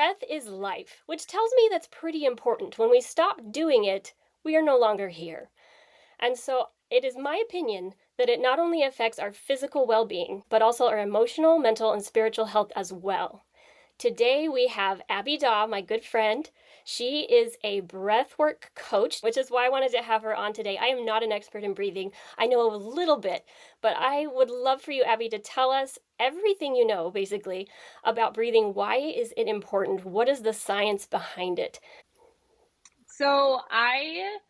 breath is life, which tells me that's pretty important. When we stop doing it, we are no longer here. And so it is my opinion that it not only affects our physical well being, but also our emotional, mental, and spiritual health as well. Today we have Abbey Daw, my good friend. She is a breathwork coach, which is why I wanted to have her on today. I am not an expert in breathing. I know a little bit, but I would love for you, Abbey, to tell us everything you know, basically, about breathing. Why is it important? What is the science behind it? So I've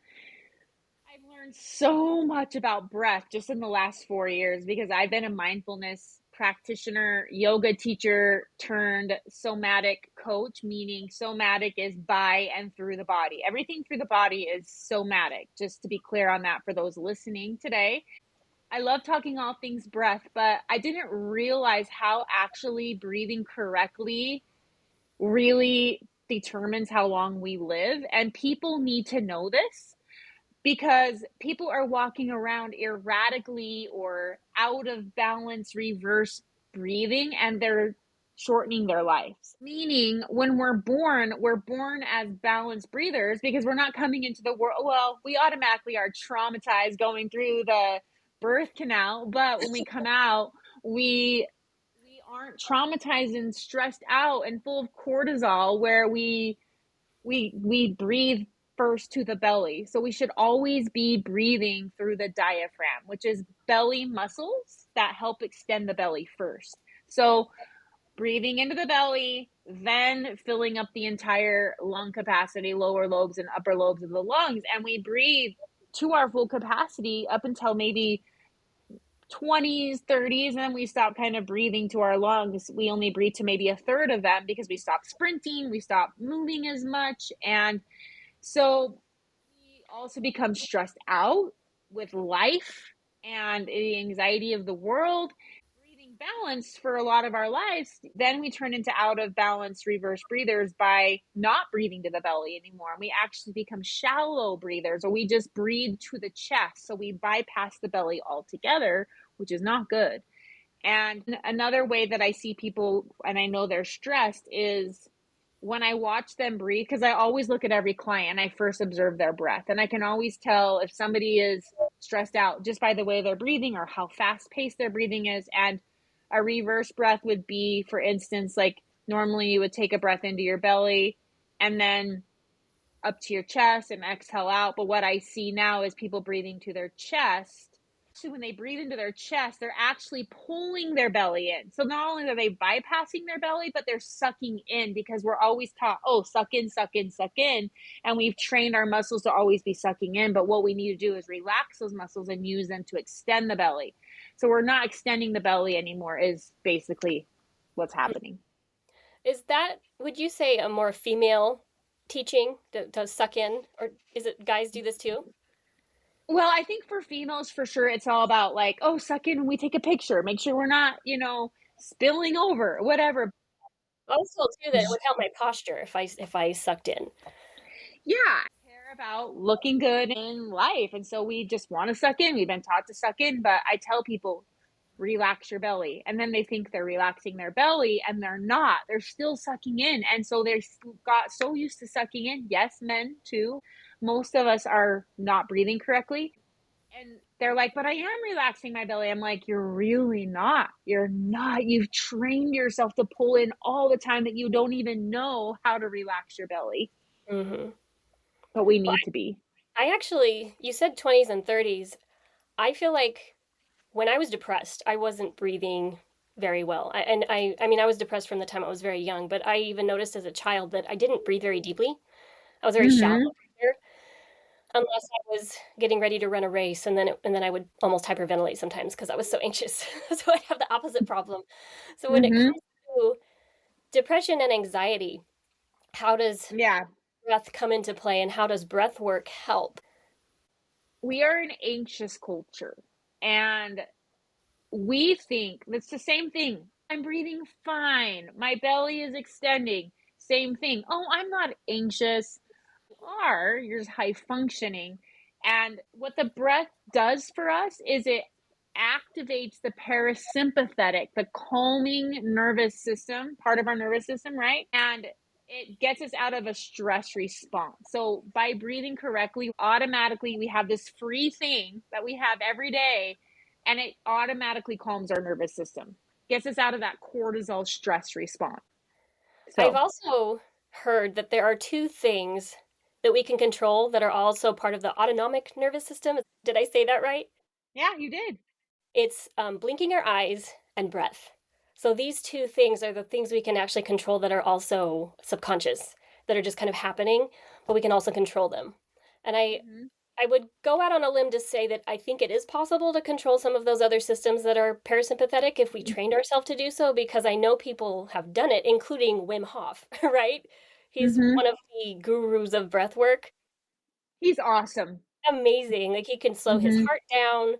learned so much about breath just in the last 4 years because I've been a mindfulness practitioner, yoga teacher turned somatic coach, meaning somatic is by and through the body. Everything through the body is somatic, just to be clear on that for those listening today. I love talking all things breath, but I didn't realize how actually breathing correctly really determines how long we live. And people need to know this because people are walking around erratically or out of balance, reverse breathing, and they're shortening their lives. Meaning, when we're born as balanced breathers because we're not coming into the world. Well, we automatically are traumatized going through the birth canal, but when we come out, we aren't traumatized and stressed out and full of cortisol where we breathe first to the belly. So we should always be breathing through the diaphragm, which is belly muscles that help extend the belly first. So breathing into the belly, then filling up the entire lung capacity, lower lobes and upper lobes of the lungs. And we breathe to our full capacity up until maybe 20s, 30s, and then we stop kind of breathing to our lungs. We only breathe to maybe a third of them because we stop sprinting, we stop moving as much. And so we also become stressed out with life and the anxiety of the world. Breathing balanced for a lot of our lives, then we turn into out of balance reverse breathers by not breathing to the belly anymore. We actually become shallow breathers, or we just breathe to the chest. So we bypass the belly altogether, which is not good. And another way that I see people, and I know they're stressed, is when I watch them breathe, because I always look at every client, I first observe their breath. And I can always tell if somebody is stressed out just by the way they're breathing or how fast paced their breathing is. And a reverse breath would be, for instance, like normally you would take a breath into your belly and then up to your chest and exhale out. But what I see now is people breathing to their chest. So when they breathe into their chest, they're actually pulling their belly in. So not only are they bypassing their belly, but they're sucking in, because we're always taught, oh, suck in, suck in, suck in. And we've trained our muscles to always be sucking in. But what we need to do is relax those muscles and use them to extend the belly. So we're not extending the belly anymore is basically what's happening. Is that, would you say, a more female teaching to suck in, or is it guys do this too? Well, I think for females, for sure, it's all about like, oh, suck in when we take a picture. Make sure we're not, spilling over, whatever. Also, too, that it would help my posture if I sucked in. Yeah, I care about looking good in life. And so we just want to suck in. We've been taught to suck in, but I tell people, relax your belly. And then they think they're relaxing their belly and they're not. They're still sucking in. And so they got so used to sucking in. Yes, men too. Most of us are not breathing correctly. And they're like, but I am relaxing my belly. I'm like, you're really not. You're not. You've trained yourself to pull in all the time that you don't even know how to relax your belly. Mm-hmm. But we Well, need to be. I actually, you said 20s and 30s. I feel like when I was depressed, I wasn't breathing very well. I mean, I was depressed from the time I was very young, but I even noticed as a child that I didn't breathe very deeply. I was very shallow Mm-hmm. breather, unless I was getting ready to run a race, and then I would almost hyperventilate sometimes because I was so anxious. So I'd have the opposite problem. So when it Mm-hmm. comes to depression and anxiety, how does Yeah. breath come into play, and how does breath work help? We are an anxious culture. And we think it's the same thing. I'm breathing fine. My belly is extending. Same thing. Oh, I'm not anxious. You're just high functioning. And what the breath does for us is it activates the parasympathetic, the calming nervous system, part of our nervous system, right? And It gets us out of a stress response. So by breathing correctly, automatically we have this free thing that we have every day, and it automatically calms our nervous system, gets us out of that cortisol stress response. I've So also heard that there are two things that we can control that are also part of the autonomic nervous system. Did I say that right? yeah, you did. It's blinking our eyes and breath. So these two things are the things we can actually control that are also subconscious, that are just kind of happening, but we can also control them. And Mm-hmm. I would go out on a limb to say that I think it is possible to control some of those other systems that are parasympathetic if we trained ourselves to do so, because I know people have done it, including Wim Hof, right? He's Mm-hmm. one of the gurus of breath work. He's awesome. Amazing. Like he can slow his Mm-hmm. heart down.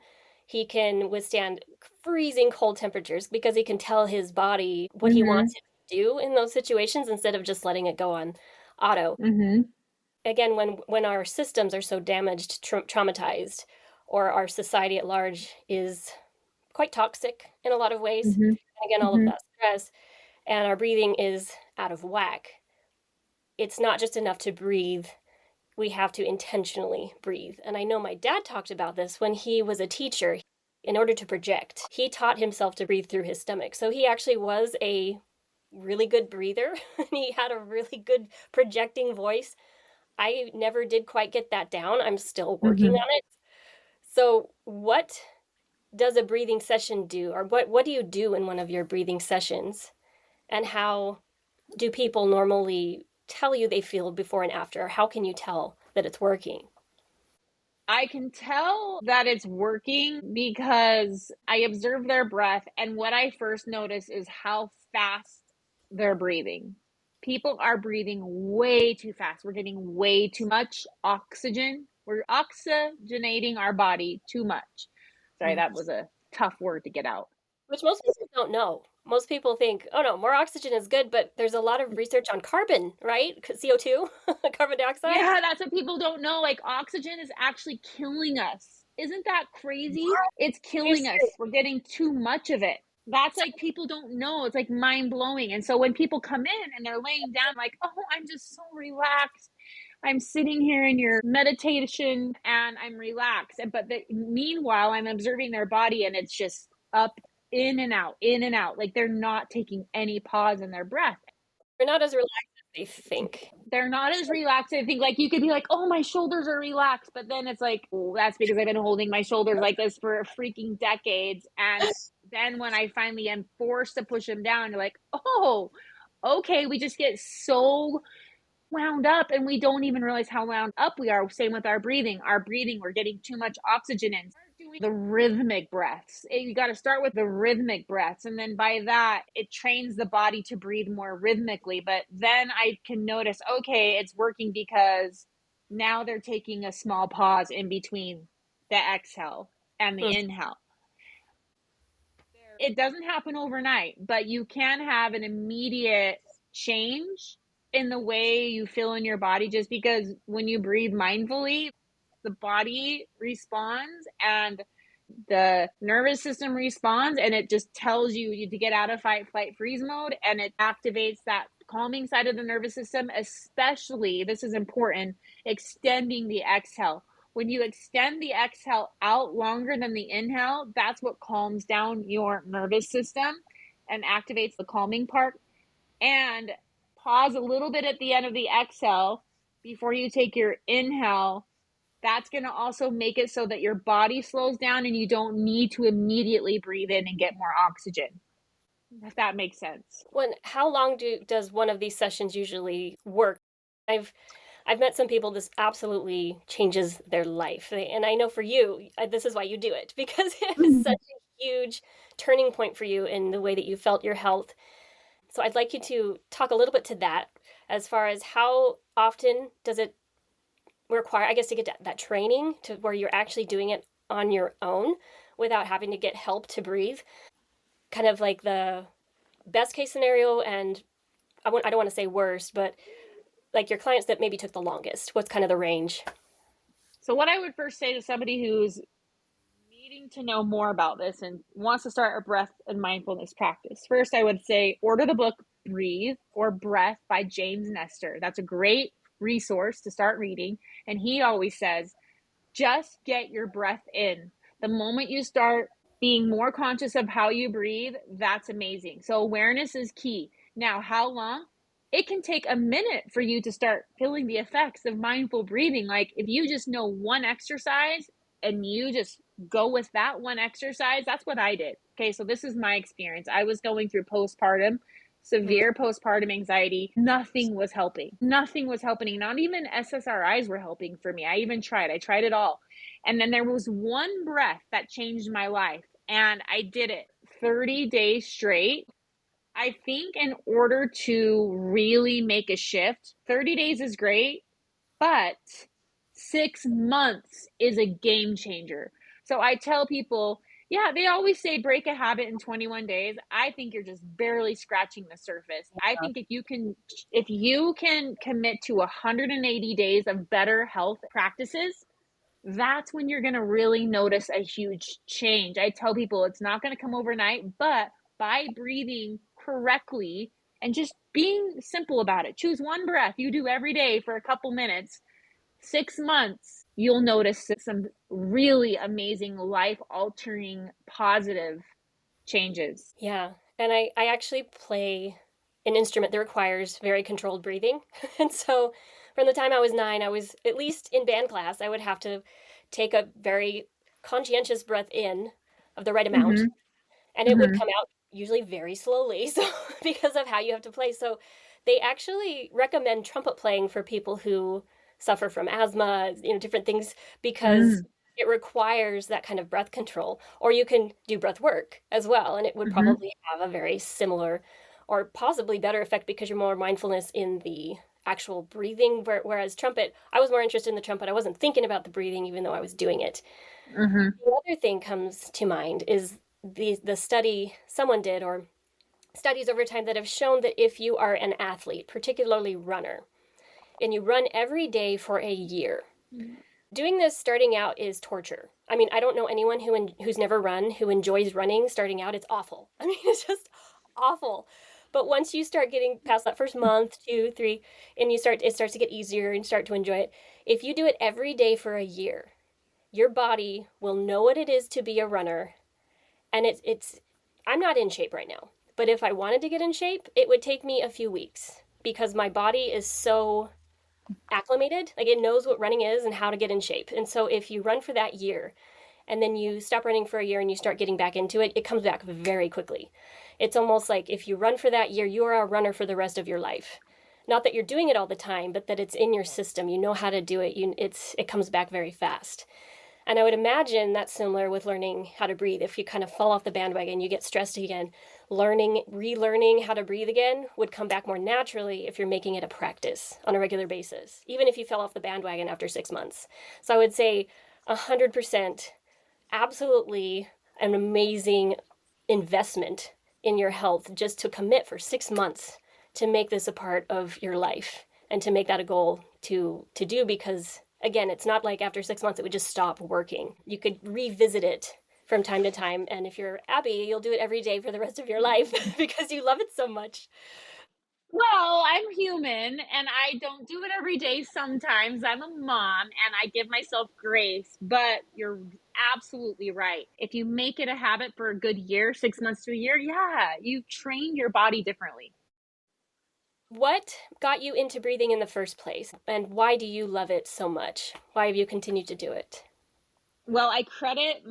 He can withstand freezing cold temperatures because he can tell his body what he Mm-hmm. wants it to do in those situations instead of just letting it go on auto. Mm-hmm. Again, when our systems are so damaged, traumatized, or our society at large is quite toxic in a lot of ways, Mm-hmm. and again, all of Mm-hmm. that stress, and our breathing is out of whack, it's not just enough to breathe. We have to intentionally breathe. And I know my dad talked about this when he was a teacher. In order to project, he taught himself to breathe through his stomach. So he actually was a really good breather and he had a really good projecting voice. I never did quite get that down. I'm still working Mm-hmm. on it. So, what does a breathing session do? Or what do you do in one of your breathing sessions? And how do people normally tell you they feel before and after? How can you tell that it's working? I can tell that it's working because I observe their breath. And what I first notice is how fast they're breathing. People are breathing way too fast. We're getting way too much oxygen. We're oxygenating our body too much. Sorry, that was a tough word to get out. Which most people don't know. Most people think, oh no, more oxygen is good, but there's a lot of research on carbon, right? CO2, carbon dioxide. Yeah, that's what people don't know. Like, oxygen is actually killing us. Isn't that crazy? It's You're killing us. serious. We're getting too much of it. That's like people don't know. It's like mind blowing. And so when people come in and they're laying down, like, oh, I'm just so relaxed. I'm sitting here in your meditation and I'm relaxed. But meanwhile, I'm observing their body and it's just up, in and out, in and out. Like they're not taking any pause in their breath. We're not as relaxed as they think. They're not as relaxed. I think like you could be like, oh, my shoulders are relaxed, but then it's like, oh, that's because I've been holding my shoulders like this for freaking decades. And then when I finally am forced to push them down, you're like, oh, okay, we just get so wound up and we don't even realize how wound up we are. Same with our breathing. Our breathing, we're getting too much oxygen in. Doing the rhythmic breaths. You got to start with the rhythmic breaths. And then by that, it trains the body to breathe more rhythmically. But then I can notice, okay, it's working because now they're taking a small pause in between the exhale and the Hmm. inhale. It doesn't happen overnight, but you can have an immediate change in the way you feel in your body just because when you breathe mindfully, the body responds and the nervous system responds and it just tells you to get out of fight, flight, freeze mode, and it activates that calming side of the nervous system, especially, this is important, extending the exhale. When you extend the exhale out longer than the inhale, that's what calms down your nervous system and activates the calming part. And pause a little bit at the end of the exhale before you take your inhale. That's going to also make it so that your body slows down and you don't need to immediately breathe in and get more oxygen. If that makes sense. How long does one of these sessions usually work? I've I've met some people this absolutely changes their life. And I know for you, this is why you do it because it was such a huge turning point for you in the way that you felt your health. So I'd like you to talk a little bit to that as far as how often does it require, I guess, to get that training to where you're actually doing it on your own without having to get help to breathe. Kind of like the best case scenario, and I don't want to say worst, but like your clients that maybe took the longest. What's kind of the range? So, what I would first say to somebody who's needing to know more about this and wants to start a breath and mindfulness practice, first I would say order the book Breathe or Breath by James Nestor. That's a great resource to start reading. And he always says, just get your breath in. The moment you start being more conscious of how you breathe, that's amazing. So awareness is key. Now, how long? It can take a minute for you to start feeling the effects of mindful breathing. Like if you just know one exercise and you just go with that one exercise, that's what I did. Okay, so this is my experience. I was going through Mm. severe postpartum anxiety. Nothing was helping. Nothing was helping. Not even SSRIs were helping for me. I tried it all. And then there was one breath that changed my life, and I did it 30 days straight. I think in order to really make a shift, 30 days is great, but 6 months is a game changer. So I tell people, yeah, they always say break a habit in 21 days. I think you're just barely scratching the surface. I think if you can commit to 180 days of better health practices, that's when you're going to really notice a huge change. I tell people it's not going to come overnight, but by breathing correctly and just being simple about it, choose one breath you do every day for a couple minutes, 6 months, you'll notice some really amazing life altering positive changes. Yeah. And I actually play an instrument that requires very controlled breathing. And so from the time I was 9, I was, at least in band class, I would have to take a very conscientious breath in of the right amount, Mm-hmm. and it would Mm-hmm. come out usually very slowly. So because of how you have to play. So they actually recommend trumpet playing for people who suffer from asthma, different things, because Mm-hmm. it requires that kind of breath control. Or you can do breath work as well, and it would Mm-hmm. probably have a very similar or possibly better effect because you're more mindfulness in the actual breathing. Whereas trumpet, I was more interested in the trumpet. I wasn't thinking about the breathing, even though I was doing it. Mm-hmm. The other thing comes to mind is the study someone did, or studies over time that have shown that if you are an athlete, particularly runner, and you run every day for a year, doing this starting out is torture. I mean, I don't know anyone who's never run who enjoys running starting out. It's awful. I mean, it's just awful. But once you start getting past that first month, 2, 3, and it starts to get easier and start to enjoy it. If you do it every day for a year, your body will know what it is to be a runner, and it's I'm not in shape right now, but if I wanted to get in shape, it would take me a few weeks because my body is so acclimated, like it knows what running is and how to get in shape. And so if you run for that year and then you stop running for a year and you start getting back into it, it comes back very quickly. It's almost like if you run for that year, you are a runner for the rest of your life. Not that you're doing it all the time, but that it's in your system. You know how to do it. It comes back very fast. And I would imagine that's similar with learning how to breathe. If you kind of fall off the bandwagon, you get stressed again, relearning how to breathe again would come back more naturally if you're making it a practice on a regular basis, even if you fell off the bandwagon after 6 months. So I would say 100% absolutely an amazing investment in your health just to commit for 6 months to make this a part of your life and to make that a goal to do, because again, it's not like after 6 months it would just stop working. You could revisit it from time to time, and if you're Abby, you'll do it every day for the rest of your life because you love it so much. Well, I'm human and I don't do it every day. Sometimes I'm a mom and I give myself grace, but you're absolutely right. If you make it a habit for a good year, 6 months to a year, yeah, you train your body differently. What got you into breathing in the first place, and why do you love it so much? Why have you continued to do it? Well, I credit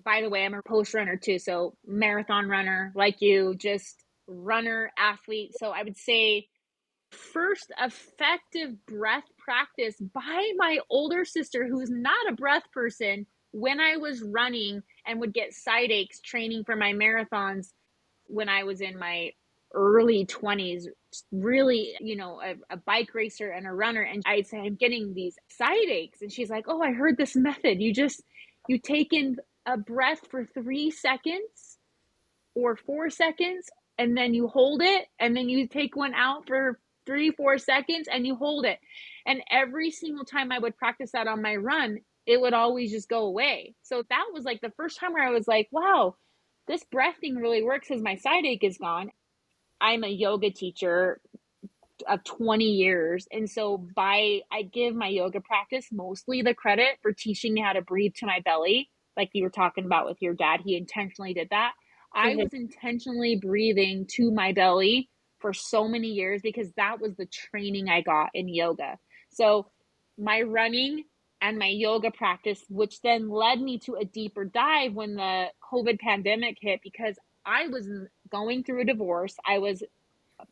by the way, I'm a post runner too. So marathon runner like you, just runner, athlete. So I would say first effective breath practice by my older sister, who's not a breath person, when I was running and would get side aches training for my marathons when I was in my early 20s, really, a bike racer and a runner. And I'd say, I'm getting these side aches. And she's like, oh, I heard this method. You take in a breath for 3 seconds or 4 seconds, and then you hold it, and then you take one out for 3, 4 seconds and you hold it. And every single time I would practice that on my run, it would always just go away. So that was like the first time where I was like, wow, this breath thing really works because my side ache is gone. I'm a yoga teacher of 20 years. And so I give my yoga practice mostly the credit for teaching me how to breathe to my belly. Like you were talking about with your dad, he intentionally did that. I Mhm. was intentionally breathing to my belly for so many years because that was the training I got in yoga. So my running and my yoga practice, which then led me to a deeper dive when the COVID pandemic hit, because I was going through a divorce. I was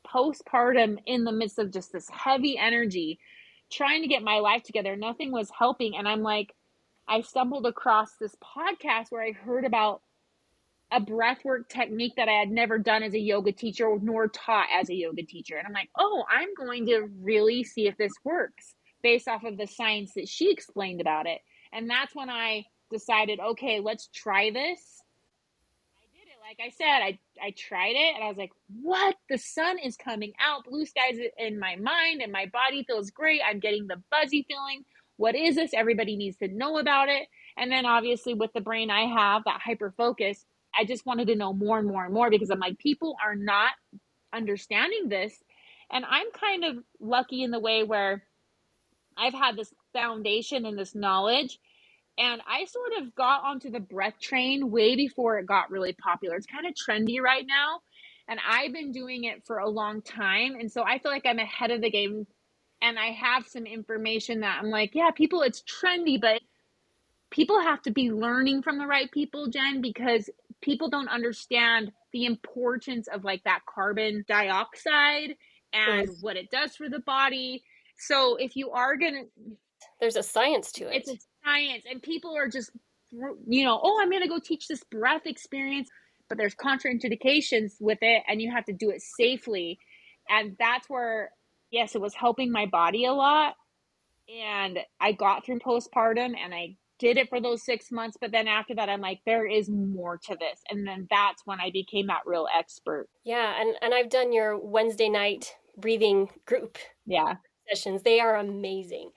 postpartum in the midst of just this heavy energy, trying to get my life together. Nothing was helping. And I'm like, I stumbled across this podcast where I heard about a breathwork technique that I had never done as a yoga teacher nor taught as a yoga teacher. And I'm like, oh, I'm going to really see if this works based off of the science that she explained about it. And that's when I decided, okay, let's try this. I did it. Like I said, I tried it and I was like, what? The sun is coming out. Blue skies in my mind and my body feels great. I'm getting the buzzy feeling. What is this? Everybody needs to know about it. And then obviously with the brain I have, that hyper focus, I just wanted to know more and more and more because I'm like, people are not understanding this. And I'm kind of lucky in the way where I've had this foundation and this knowledge, and I sort of got onto the breath train way before it got really popular. It's kind of trendy right now. And I've been doing it for a long time. And so I feel like I'm ahead of the game. And I have some information that I'm like, yeah, people, it's trendy, but people have to be learning from the right people, Jen, because people don't understand the importance of like that carbon dioxide Mm. and what it does for the body. So if you are going to, There's a science to it's it. a science, and people are just, oh, I'm going to go teach this breath experience, but there's contraindications with it, and you have to do it safely. And that's where, yes, it was helping my body a lot. And I got through postpartum and I did it for those 6 months. But then after that, I'm like, there is more to this. And then that's when I became that real expert. Yeah, and I've done your Wednesday night breathing group Yeah. sessions. They are amazing.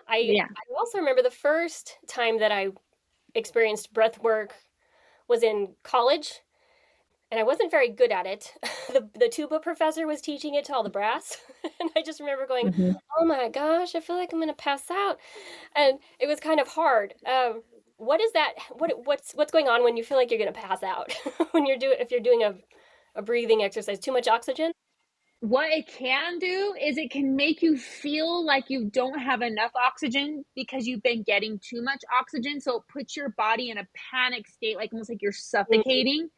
I Yeah. I also remember the first time that I experienced breath work was in college, and I wasn't very good at it. The tuba professor was teaching it to all the brass, and I just remember going, Mm-hmm. "Oh my gosh, I feel like I'm gonna pass out," and it was kind of hard. What is that? What's going on when you feel like you're gonna pass out when if you're doing a breathing exercise? Too much oxygen? What it can do is it can make you feel like you don't have enough oxygen because you've been getting too much oxygen. So it puts your body in a panic state, like almost like you're suffocating,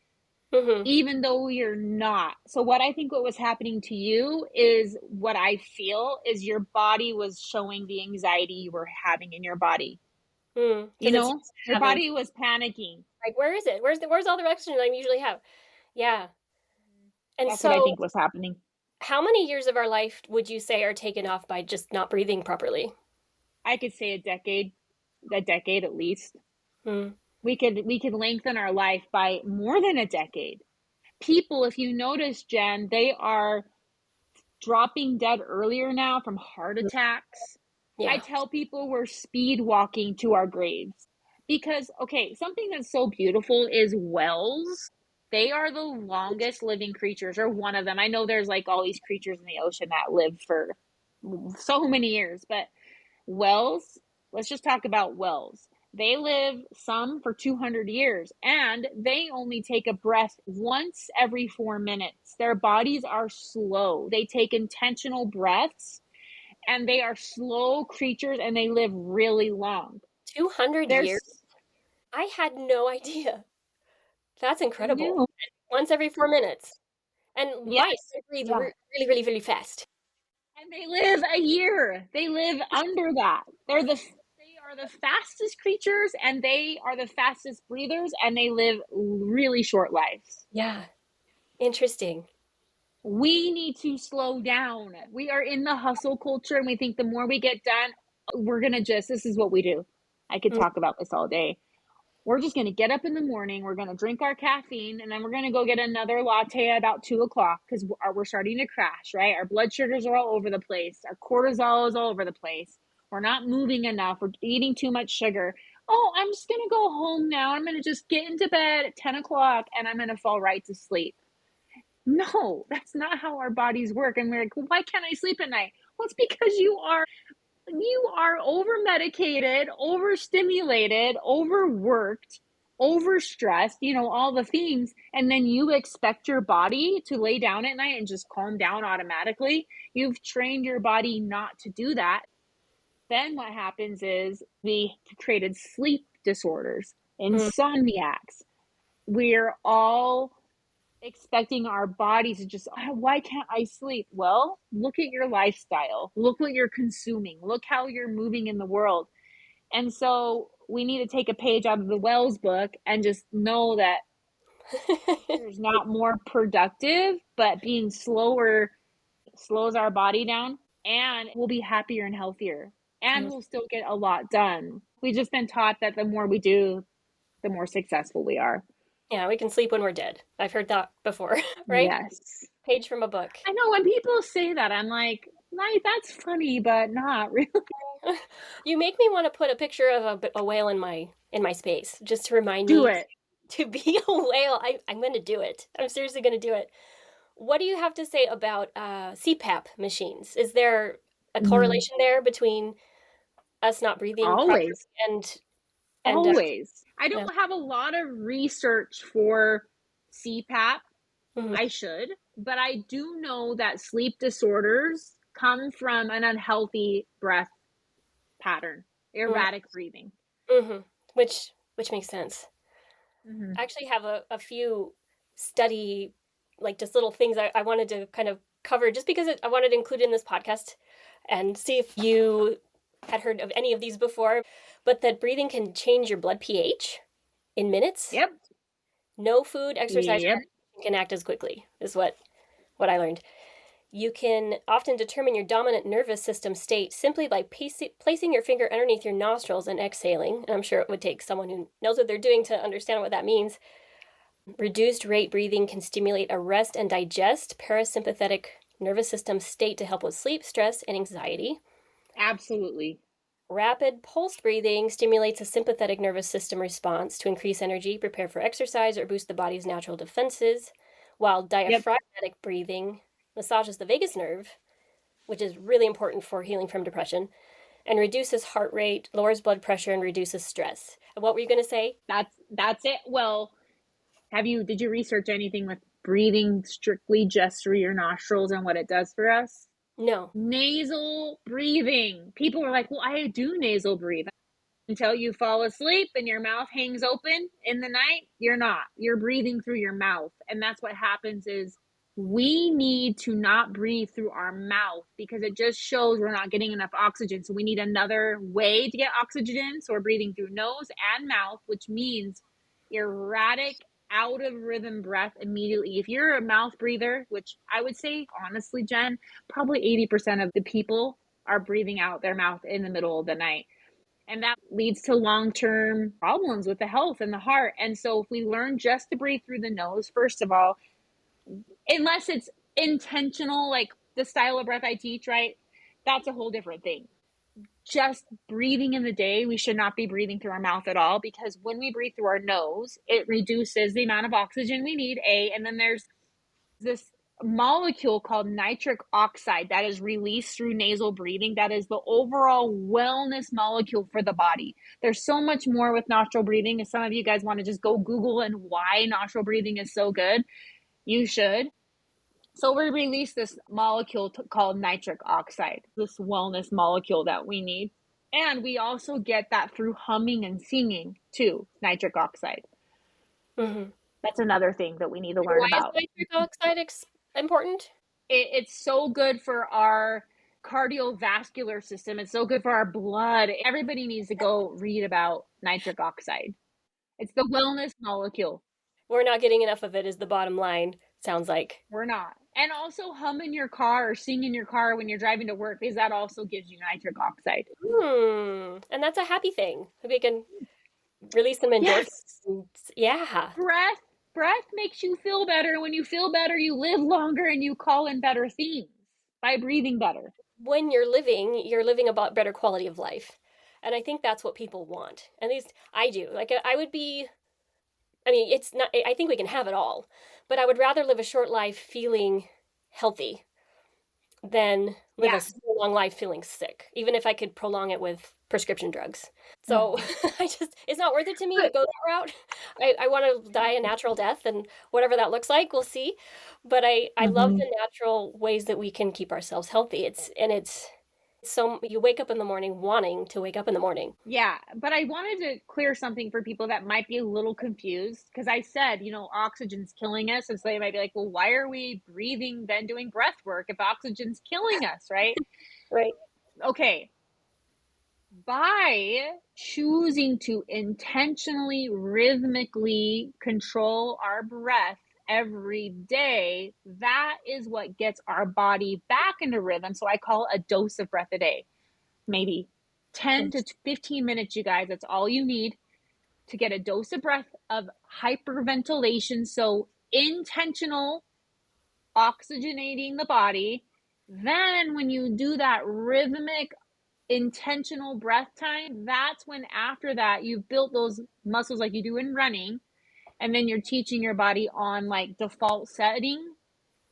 Mm-hmm. even though you're not. So what I think what was happening to you is what I feel is your body was showing the anxiety you were having in your body. You Because it's know, used to your having body was panicking. like, where is it? Where's all the oxygen I usually have? Yeah. And That's what I so, think was happening. how many years of our life would you say are taken off by just not breathing properly? I could say a decade at least. Hmm. We could lengthen our life by more than a decade. People, if you notice, Jen, they are dropping dead earlier now from heart attacks. I Yeah. tell people we're speed walking to our graves because, okay, something that's so beautiful is whales. They are the longest living creatures, or one of them. I know there's like all these creatures in the ocean that live for so many years, but whales, let's just talk about whales. They live some for 200 years and they only take a breath once every 4 minutes. Their bodies are slow. They take intentional breaths and they are slow creatures and they live really long. 200 years? There's, I had no idea. That's I incredible. know. Once every 4 minutes. And mice, Yes. they breathe Yeah. really, really, really fast. And they live a year. They live under that. They are the fastest creatures and they are the fastest breathers and they live really short lives. Yeah. Interesting. We need to slow down. We are in the hustle culture and we think the more we get done, we're going to just, this is what we do. I could Mm. talk about this all day. We're just going to get up in the morning. We're going to drink our caffeine and then we're going to go get another latte at about 2 o'clock because we're starting to crash, right? Our blood sugars are all over the place. Our cortisol is all over the place. We're not moving enough. We're eating too much sugar. Oh, I'm just going to go home now. I'm going to just get into bed at 10 o'clock and I'm going to fall right to sleep. No, that's not how our bodies work. And we're like, well, why can't I sleep at night? Well, it's because you are over medicated, overstimulated, overworked, overstressed, all the things. And then you expect your body to lay down at night and just calm down automatically. You've trained your body not to do that. Then what happens is we created sleep disorders, Mm, insomniacs. We're all expecting our bodies to just, oh, why can't I sleep? Well, look at your lifestyle. Look what you're consuming. Look how you're moving in the world. And so we need to take a page out of the Wells book and just know that there's not more productive, but being slower slows our body down, and we'll be happier and healthier, and mm. we'll still get a lot done. We've just been taught that the more we do, the more successful we are. Yeah, we can sleep when we're dead. I've heard that before, right? Yes. Page from a book. I know when people say that, I'm like, that's funny, but not really. You make me want to put a picture of a whale in my space just to remind Do me it. to be a whale. I'm going to do it. I'm seriously going to do it. What do you have to say about CPAP machines? Is there a Mm, correlation there between us not breathing properly always. and Always. I yeah. don't have a lot of research for CPAP. Mhm, I should, but I do know that sleep disorders come from an unhealthy breath pattern, mhm, erratic breathing. mhm. Which makes sense. Mm-hmm. I actually have a few study, like just little things I wanted to kind of cover just because I wanted to include in this podcast and see if you had heard of any of these before. But that breathing can change your blood pH in minutes. Yep. No food, exercise, or Yep. medication can act as quickly, is what I learned. You can often determine your dominant nervous system state simply by placing your finger underneath your nostrils and exhaling. And I'm sure it would take someone who knows what they're doing to understand what that means. Reduced rate breathing can stimulate a rest and digest parasympathetic nervous system state to help with sleep, stress, and anxiety. Absolutely. Rapid pulsed breathing stimulates a sympathetic nervous system response to increase energy, prepare for exercise, or boost the body's natural defenses, while Yep. diaphragmatic breathing massages the vagus nerve, which is really important for healing from depression, and reduces heart rate, lowers blood pressure, and reduces stress. And what were you going to say? That's it. Well, did you research anything with breathing strictly just through your nostrils and what it does for us? No. Nasal breathing. People were like, well, I do nasal breathe. Until you fall asleep and your mouth hangs open in the night, you're not. You're breathing through your mouth. And that's what happens is we need to not breathe through our mouth because it just shows we're not getting enough oxygen. So we need another way to get oxygen. So we're breathing through nose and mouth, which means erratic, out of rhythm breath immediately. If you're a mouth breather, which I would say, honestly, Jen, probably 80% of the people are breathing out their mouth in the middle of the night. And that leads to long term problems with the health and the heart. And so, if we learn just to breathe through the nose, first of all, unless it's intentional, like the style of breath I teach, right? That's a whole different thing. Just breathing in the day, we should not be breathing through our mouth at all because when we breathe through our nose, it reduces the amount of oxygen we need, and then there's this molecule called nitric oxide that is released through nasal breathing. That is the overall wellness molecule for the body. There's so much more with nostril breathing. If some of you guys want to just go Google and why nostril breathing is so good, you should. So we release this molecule called nitric oxide, this wellness molecule that we need. And we also get that through humming and singing too, nitric oxide. Mm-hmm. That's another thing that we need to learn Why is about. nitric oxide important? It's so good for our cardiovascular system. It's so good for our blood. Everybody needs to go read about nitric oxide. It's the wellness molecule. We're not getting enough of it, is the bottom line, sounds like. We're not. And also hum in your car or sing in your car when you're driving to work because that also gives you nitric oxide. And that's a happy thing. We can release some endorphins. Yes. Yeah. Breath makes you feel better. When you feel better, you live longer and you call in better things by breathing better. When you're living a better quality of life. And I think that's what people want. At least I do. Like I would be I mean, it's not, I think we can have it all, but I would rather live a short life feeling healthy than live a Yeah. super long life feeling sick, even if I could prolong it with prescription drugs. So Mhm. it's not worth it to me to But go that route. I want to die a natural death, and whatever that looks like, we'll see. But I love Mhm. the natural ways that we can keep ourselves healthy. It's so you wake up in the morning wanting to wake up in the morning. Yeah, but I wanted to clear something for people that might be a little confused because I said, oxygen's killing us. And so they might be like, well, why are we breathing, then doing breath work if oxygen's killing us, right? Right. Okay. By choosing to intentionally, rhythmically control our breath every day, that is what gets our body back into rhythm. So I call it a dose of breath a day, maybe 10 to 15 minutes, you guys. That's all you need to get a dose of breath of hyperventilation. So intentional oxygenating the body. Then, when you do that rhythmic, intentional breath time, that's when after that you've built those muscles like you do in running. And then you're teaching your body on like default setting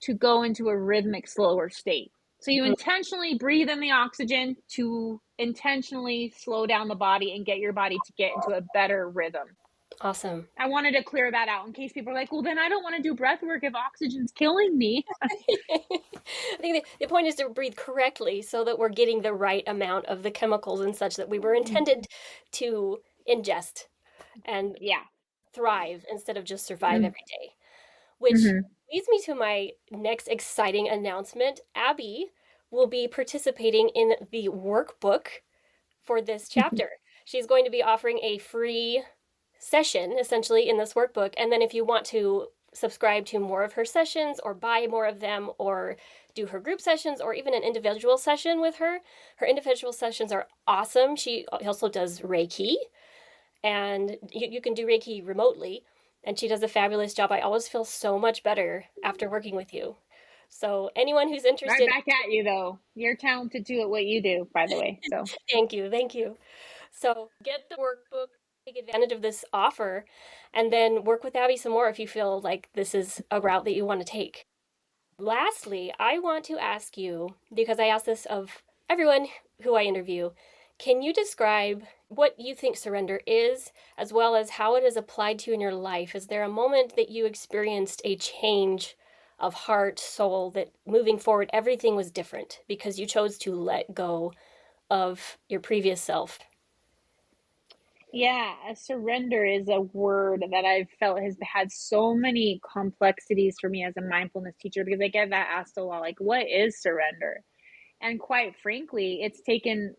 to go into a rhythmic, slower state. So you Mhm. intentionally breathe in the oxygen to intentionally slow down the body and get your body to get into a better rhythm. Awesome. I wanted to clear that out in case people are like, well, then I don't want to do breath work if oxygen's killing me. I think the point is to breathe correctly so that we're getting the right amount of the chemicals and such that we were intended to ingest and Yeah. thrive instead of just survive Mm-hmm. every day. Which leads me to my next exciting announcement. Abby will be participating in the workbook for this chapter. She's going to be offering a free session essentially in this workbook. And then if you want to subscribe to more of her sessions or buy more of them or do her group sessions or even an individual session with her, her individual sessions are awesome. She also does Reiki, and you can do Reiki remotely. And she does a fabulous job. I always feel so much better after working with you. So anyone who's Right interested, back at you, though. You're talented too at what you do, by the way. So, thank you, thank you. So get the workbook, take advantage of this offer, and then work with Abby some more if you feel like this is a route that you want to take. Lastly, I want to ask you, because I ask this of everyone who I interview, can you describe what you think surrender is, as well as how it is applied to you in your life? Is there a moment that you experienced a change of heart, soul, that moving forward everything was different because you chose to let go of your previous self? yeah, a surrender is a word that I've felt has had so many complexities for me as a mindfulness teacher because I get that asked a lot like, what is surrender? And quite frankly, it's taken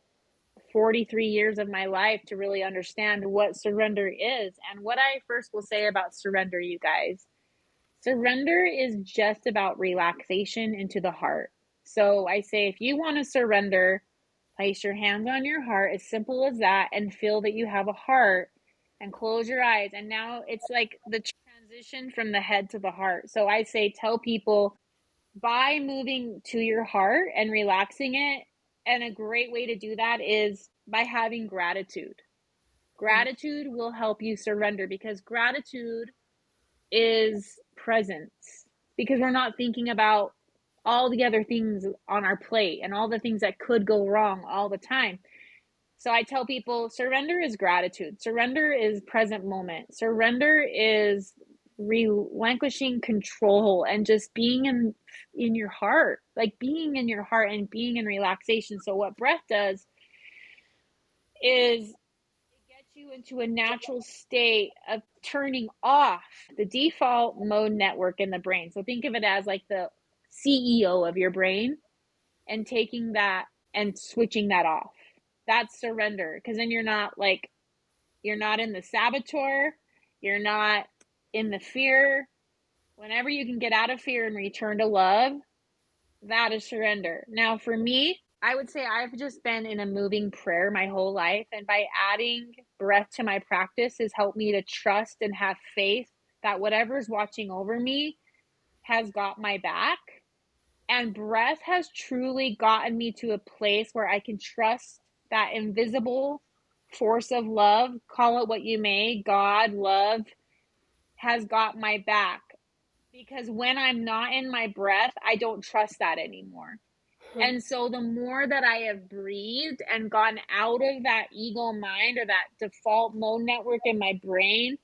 43 years of my life to really understand what surrender is. And what I first will say about surrender, you guys, surrender is just about relaxation into the heart. So I say, if you want to surrender, place your hands on your heart, as simple as that, and feel that you have a heart and close your eyes. And now it's like the transition from the head to the heart. So I say, tell people by moving to your heart and relaxing it. And a great way to do that is by having gratitude. Gratitude will help you surrender because gratitude is presence because we're not thinking about all the other things on our plate and all the things that could go wrong all the time. So I tell people surrender is gratitude. Surrender is present moment. Surrender is relinquishing control and just being in your heart, like being in your heart and being in relaxation. So what breath does is it gets you into a natural state of turning off the default mode network in the brain. So think of it as like the CEO of your brain and taking that and switching that off. That's surrender because then you're not in the saboteur, you're not in the fear. Whenever you can get out of fear and return to love, that is surrender. Now, for me, I would say I've just been in a moving prayer my whole life. And by adding breath to my practice has helped me to trust and have faith that whatever's watching over me has got my back. And breath has truly gotten me to a place where I can trust that invisible force of love, call it what you may, God, love, has got my back, because when I'm not in my breath, I don't trust that anymore. And so the more that I have breathed and gotten out of that ego mind or that default mode network in my brain,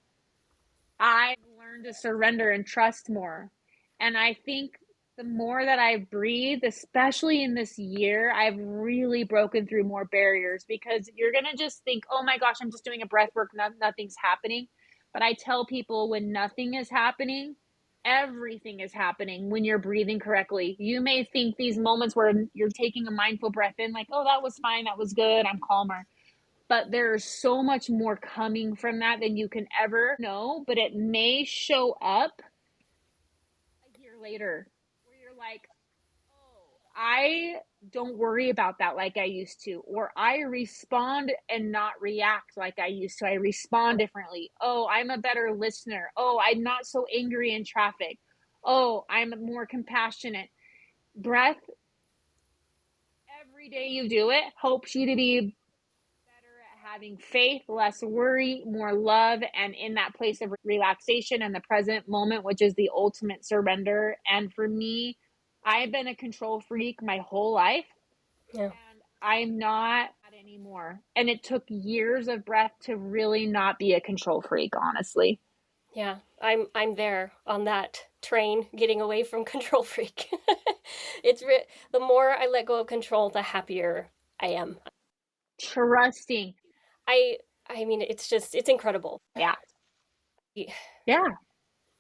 I've learned to surrender and trust more. And I think the more that I breathe, especially in this year, I've really broken through more barriers, because you're going to just think, oh my gosh, I'm just doing a breath work, nothing's happening. But I tell people, when nothing is happening, everything is happening when you're breathing correctly. You may think these moments where you're taking a mindful breath in, like, oh, that was fine, that was good, I'm calmer. But there's so much more coming from that than you can ever know. But it may show up a year later where you're like, oh, I don't worry about that like I used to, or I respond and not react like I used to. I respond differently. Oh, I'm a better listener. Oh, I'm not so angry in traffic. Oh, I'm more compassionate. Breath, every day you do it, helps you to be better at having faith, less worry, more love, and in that place of relaxation and the present moment, which is the ultimate surrender. And for me, I've been a control freak my whole life, Yeah. and I'm not anymore. And it took years of breath to really not be a control freak, honestly. Yeah, I'm there on that train, getting away from control freak. The more I let go of control, the happier I am. Trusting. I I mean, it's incredible. Yeah. Yeah,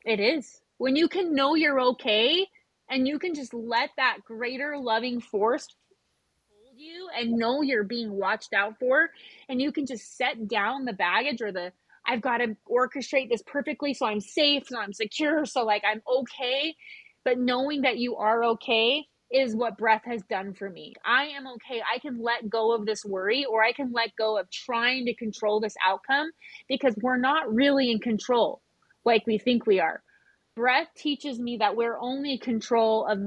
it is. When you can know you're okay and you can just let that greater loving force hold you and know you're being watched out for, and you can just set down the baggage or the I've got to orchestrate this perfectly so I'm safe, so I'm secure, so like I'm okay. But knowing that you are okay is what breath has done for me. I am okay. I can let go of this worry, or I can let go of trying to control this outcome, because we're not really in control like we think we are. Breath teaches me that we're only in control of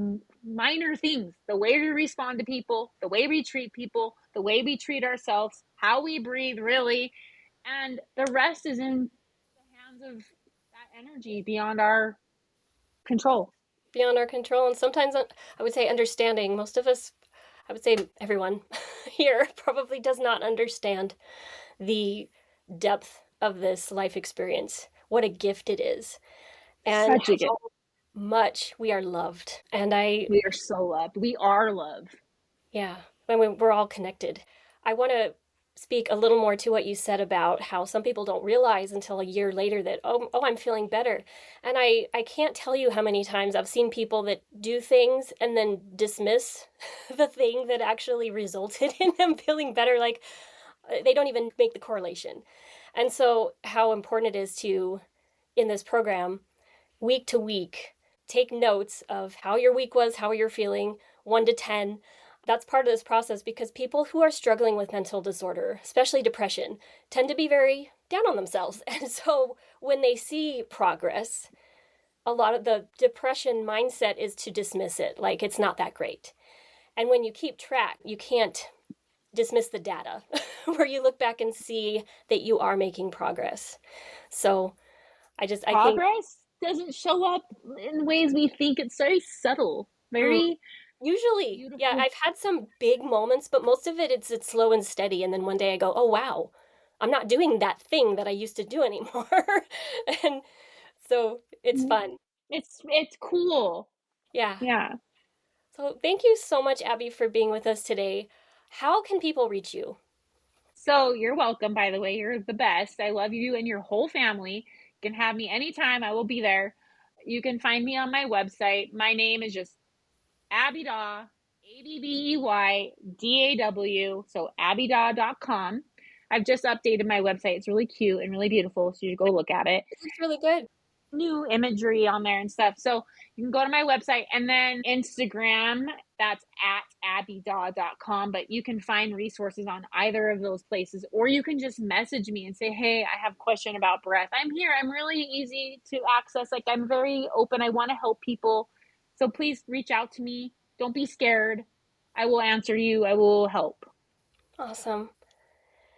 minor things: the way we respond to people, the way we treat people, the way we treat ourselves, how we breathe, really. And the rest is in the hands of that energy beyond our control. Beyond our control, and sometimes I would say understanding. Most of us, I would say everyone here probably does not understand the depth of this life experience, what a gift it is, and Such a gift. how much we are loved. And I, We are so loved. We are love. yeah, when we're all connected. I want to speak a little more to what you said about how some people don't realize until a year later that, oh, I'm feeling better. And I can't tell you how many times I've seen people that do things and then dismiss the thing that actually resulted in them feeling better. Like they don't even make the correlation. And so, how important it is to, in this program, week to week, take notes of how your week was, how you're feeling, 1 to 10. That's part of this process, because people who are struggling with mental disorder, especially depression, tend to be very down on themselves. And so when they see progress, a lot of the depression mindset is to dismiss it, like it's not that great. And when you keep track, you can't dismiss the data where you look back and see that you are making progress. So I think Progress doesn't show up in ways we think. It's very subtle, mm, very usually, yeah, beautiful. I've had some big moments, but most of it's slow and steady. And then one day I go, oh wow, I'm not doing that thing that I used to do anymore. And so it's fun. It's cool. Yeah. Yeah. So thank you so much, Abby, for being with us today. How can people reach you? So you're welcome, by the way. You're the best. I love you and your whole family. You can have me anytime. I will be there. You can find me on my website. My name is just Abbey Daw, ABBEYDAW. So abbeydaw.com. I've just updated my website. It's really cute and really beautiful. So you should go look at it. It looks really good. New imagery on there and stuff. So you can go to my website, and then Instagram, that's at abbeydaw.com. But you can find resources on either of those places, or you can just message me and say, hey, I have a question about breath. I'm here. I'm really easy to access. Like, I'm very open. I want to help people. So please reach out to me. Don't be scared. I will answer you. I will help. Awesome.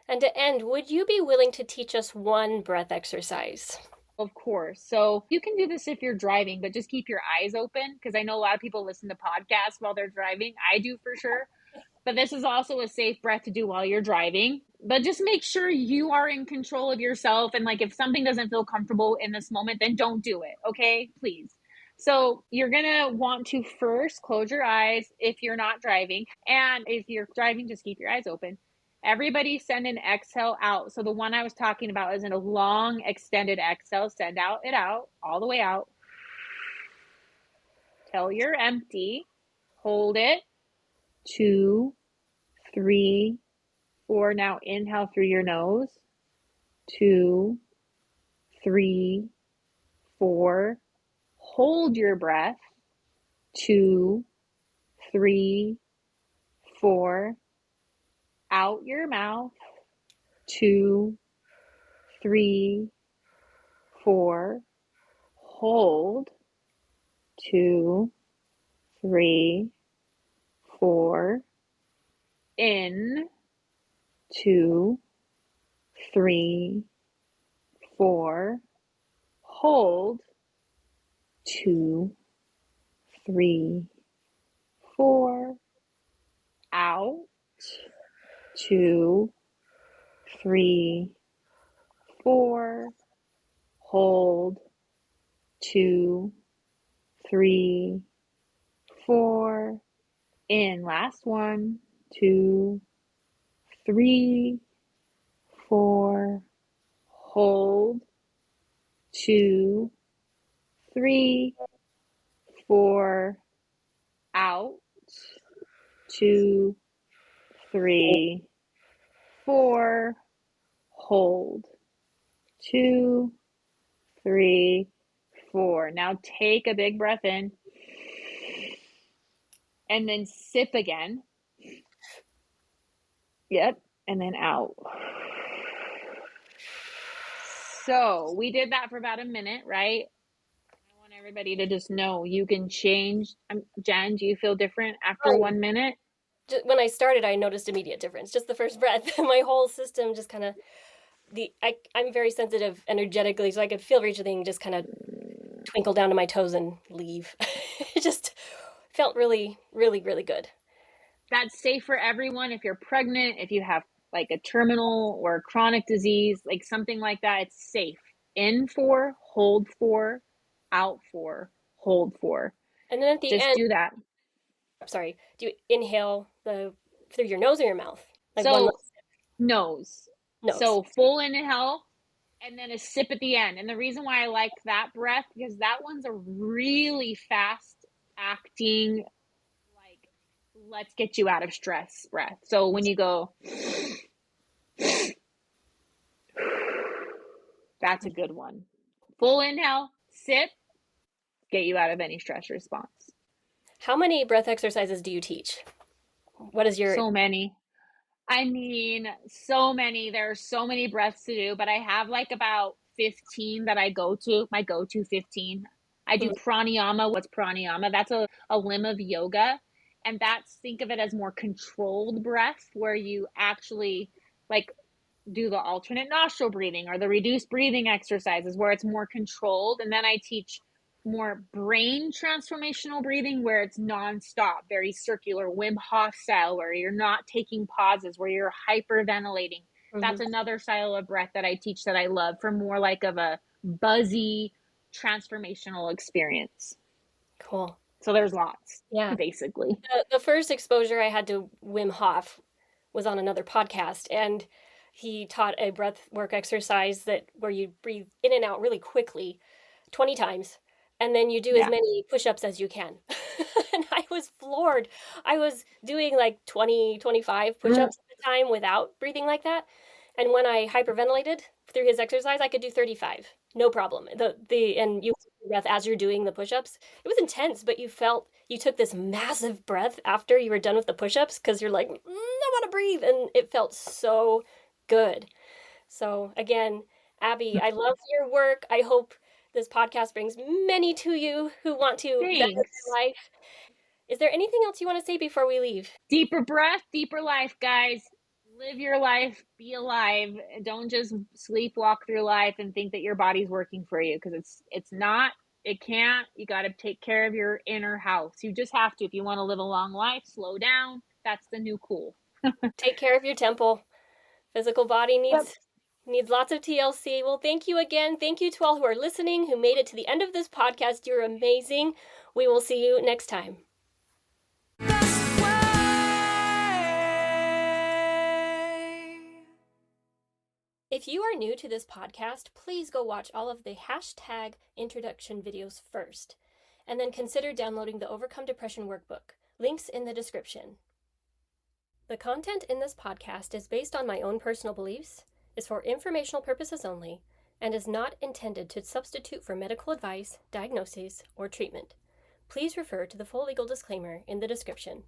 And to end, would you be willing to teach us one breath exercise? Of course. So you can do this if you're driving, but just keep your eyes open, because I know a lot of people listen to podcasts while they're driving. I do for sure. But this is also a safe breath to do while you're driving. But just make sure you are in control of yourself. And like, if something doesn't feel comfortable in this moment, then don't do it. Okay, please. So you're going to want to first close your eyes if you're not driving. And if you're driving, just keep your eyes open. Everybody send an exhale out. So the one I was talking about is in a long extended exhale. Send it out, all the way out. Till you're empty. Hold it. 2, 3, 4. Now inhale through your nose. 2, 3, 4. Hold your breath. 2, 3, 4. Out your mouth. 2, 3, 4. Hold. 2, 3, 4. In. 2, 3, 4. Hold. 2, 3, 4. Out. 2, 3, 4. Hold. 2, 3, 4. In. Last one. 2, 3, 4. Hold. 2, 3, 4. Out. 2, 3, 4. Hold. 2, 3, 4. Now take a big breath in. And then sip again. Yep. And then out. So we did that for about a minute, right? I want everybody to just know you can change. Jen, do you feel different after 1 minute? When I started, I noticed immediate difference. Just the first breath, my whole system just kind of I'm very sensitive energetically, so I could feel everything just kind of twinkle down to my toes and leave. It just felt really, really, really good. That's safe for everyone. If you're pregnant, if you have like a terminal or chronic disease, like something like that, it's safe. In 4, hold 4, out 4, hold 4. And then at the Just end, do that. sorry, do you inhale through your nose or your mouth? Like one So nose. nose. So full inhale and then a sip at the end. And the reason why I like that breath, because that one's a really fast acting, like, let's get you out of stress breath. So when you go, that's a good one. Full inhale, sip, get you out of any stress response. How many breath exercises do you teach? What is your... So many. I mean, so many. There are so many breaths to do, but I have like about 15 that I go to, my go-to 15. I do pranayama. What's pranayama? That's a limb of yoga. And that's, think of it as more controlled breath, where you actually like do the alternate nostril breathing or the reduced breathing exercises where it's more controlled. And then I teach more brain transformational breathing where it's nonstop, very circular, Wim Hof style, where you're not taking pauses, where you're hyperventilating. That's another style of breath that I teach that I love, for more like of a buzzy transformational experience. Cool. So there's lots, Yeah. basically. The first exposure I had to Wim Hof was on another podcast, and he taught a breath work exercise where you breathe in and out really quickly 20 times, and then you do as many push-ups as you can. And I was floored. I was doing like 20, 25 push-ups at the time without breathing like that. And when I hyperventilated through his exercise, I could do 35. No problem. And you breath as you're doing the push-ups. It was intense, but you took this massive breath after you were done with the push-ups, because you're like, I want to breathe, and it felt so good. So again, Abby, I love your work. I hope this podcast brings many to you who want to better their life. Is there anything else you want to say before we leave? Deeper breath, deeper life, guys. Live your life, be alive. Don't just sleepwalk through life and think that your body's working for you, because it's not. It can't. You got to take care of your inner house. You just have to. If you want to live a long life, slow down. That's the new cool. Take care of your temple. Physical body Yep. needs lots of TLC. Well, thank you again. Thank you to all who are listening, who made it to the end of this podcast. You're amazing. We will see you next time. If you are new to this podcast, please go watch all of the hashtag introduction videos first, and then consider downloading the Overcome Depression workbook. Links in the description. The content in this podcast is based on my own personal beliefs, is for informational purposes only, and is not intended to substitute for medical advice, diagnosis, or treatment. Please refer to the full legal disclaimer in the description.